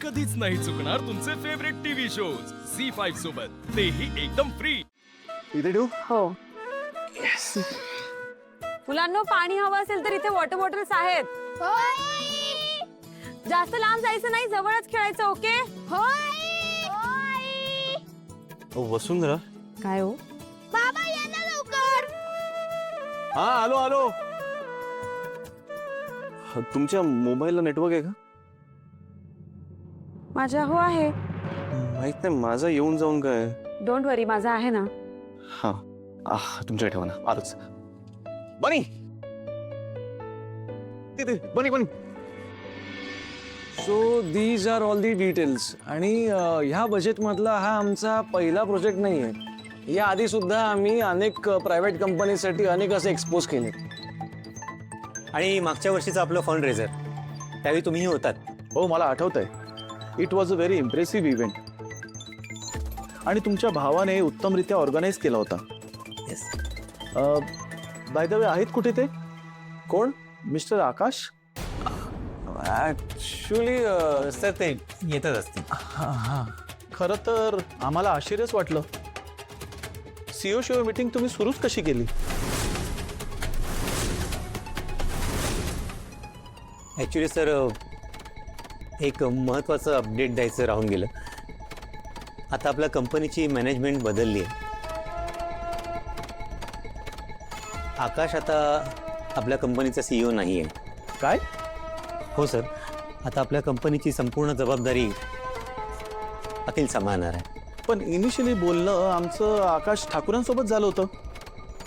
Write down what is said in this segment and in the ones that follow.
कधीच नाही चुकणार तुमचे फेवरेट टीव्ही शोज झी5 सोबत, तेही एकदम फ्री. इथे ठेवू? हो. मुलांनो, पाणी हवं असेल तर इथे वॉटर बॉटल्स आहेत. जास्त लांब जायचं नाही, जवळच खेळायचं. ओके? वसुंधरा. काय हो? बाबा या ना लवकर. हा, आलो आलो. तुमच्या मोबाईलला नेटवर्क आहे का? माझ्या हो आहे. माहित नाही, माझा येऊन जाऊन काय. डोंट वरी, माझा आहे ना. हा, तुमच्या ठेवा ना. आलोच. बनी तिथे, बनी बनी. So these are all the details. आणि ह्या बजेटमधला हा आमचा पहिला प्रोजेक्ट नाही आहे. या आधी सुद्धा आम्ही अनेक प्रायव्हेट कंपनीसाठी अनेक असे एक्सपोज केले. आणि मागच्या वर्षीचं आपलं फंड रेझर, त्यावेळी तुम्हीही होतात. हो, मला आठवत आहे. It was a very impressive event. आणि तुमच्या भावाने उत्तमरित्या ऑर्गनाईज केला होता. येस. बाय द वे, आहेत कुठे ते? कोण? मिस्टर आकाश. ॲक्च्युली सर ते येतच असतील. खरं तर आम्हाला आश्चर्यच वाटलं. सीओ शिवाय मीटिंग तुम्ही सुरूच कशी केली? ॲक्च्युली सर, एक महत्त्वाचं अपडेट द्यायचं राहून गेलं. आता आपल्या कंपनीची मॅनेजमेंट बदलली आहे. आकाश आता आपल्या कंपनीचा CEO नाही आहे. काय? हो सर, आता आपल्या कंपनीची संपूर्ण जबाबदारी अखिल सांभाळणार आहे. पण इनिशियली बोलणं आमचं आकाश ठाकूरांसोबत झालं होतं.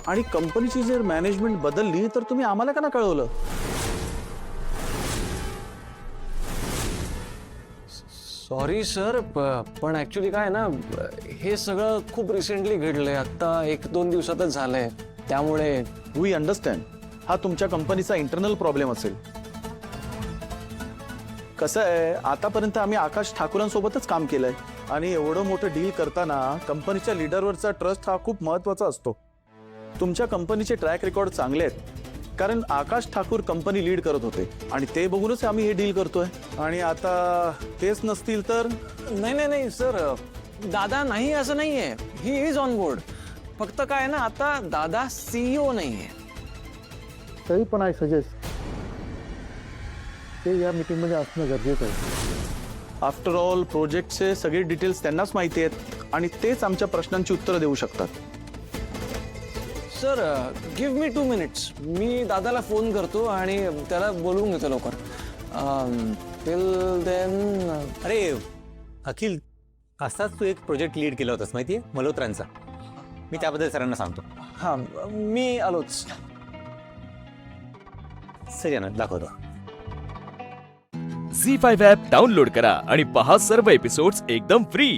आणि कंपनीची जर मॅनेजमेंट बदलली तर तुम्ही आम्हाला का ना कळवलं? सॉरी सर, पण ॲक्च्युली काय ना, हे सगळं खूप रिसेंटली घडलंय. आत्ता 1-2 दिवसातच झालंय. त्यामुळे वी अंडरस्टँड. हा तुमच्या कंपनीचा इंटरनल प्रॉब्लेम असेल. कसं आहे, आतापर्यंत आम्ही आकाश ठाकूरांसोबतच काम केलंय. आणि एवढं मोठं डील करताना कंपनीच्या लीडरवरचा ट्रस्ट हा खूप महत्त्वाचा असतो. तुमच्या कंपनीचे ट्रॅक रेकॉर्ड चांगले आहेत, कारण आकाश ठाकूर कंपनी लीड करत होते. आणि ते बघूनच आम्ही हे डील करतोय. आणि आता तेच नसतील तर? नाही नाही नाही सर, दादा नाही असं नाही आहे. He is on board. फक्त काय ना, आता दादा CEO नाही आहे. तरी पण आय सजेस्ट ते या मीटिंगमध्ये असणं गरजेचं आहे. आफ्टर ऑल प्रोजेक्टचे सगळे डिटेल्स त्यांनाच माहिती आहेत आणि तेच आमच्या प्रश्नांची उत्तरं देऊ शकतात. Sir, give me 2 minutes. मी दादाला फोन करतो आणि त्याला बोलवून घेतो लवकर. Till then. अरे अखिल, असाच तू एक प्रोजेक्ट लीड केला होतास माहिती आहे, मल्होत्रांचा. मी त्याबद्दल सरांना सांगतो. हां, मी आलोच. सर यांना दाखवतो. झी5 ॲप डाउनलोड करा आणि पहा सर्व एपिसोड्स एकदम फ्री.